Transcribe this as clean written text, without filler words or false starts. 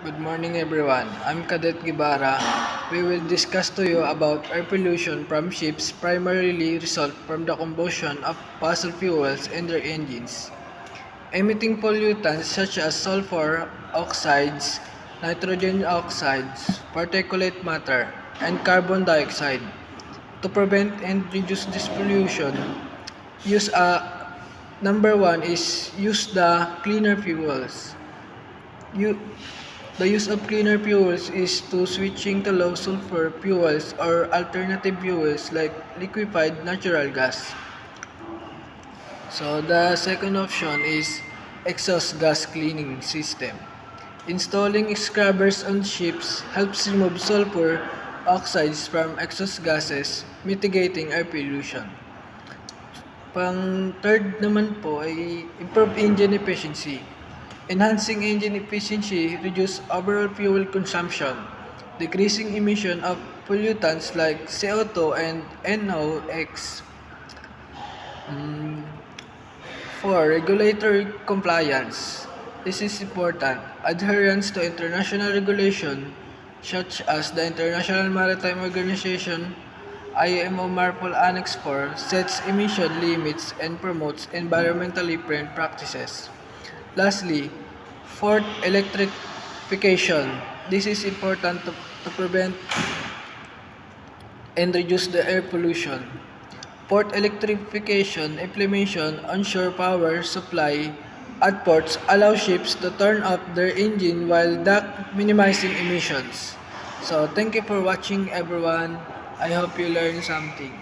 Good morning everyone. I'm Cadet Gibara. We will discuss to you about air pollution from ships primarily result from the combustion of fossil fuels in their engines, emitting pollutants such as sulfur oxides, nitrogen oxides, particulate matter, and carbon dioxide. To prevent and reduce this pollution, use number one is use the cleaner fuels. You, the use of cleaner fuels is to switching to low sulfur fuels or alternative fuels like liquefied natural gas. So the second option is exhaust gas cleaning system. Installing scrubbers on ships helps remove sulfur oxides from exhaust gases, mitigating air pollution. Pang third naman po ay improve engine efficiency. Enhancing engine efficiency reduce overall fuel consumption, decreasing emission of pollutants like CO2 and NOx. 4. Regulatory compliance. This is important. Adherence to international regulation such as the International Maritime Organization IMO MARPOL Annex 4 sets emission limits and promotes environmentally friendly practices. Lastly, fourth, electrification. This is important to prevent and reduce the air pollution. Port electrification implementation onshore power supply at ports allow ships to turn off their engine while minimizing emissions. So thank you for watching everyone. I hope you learned something.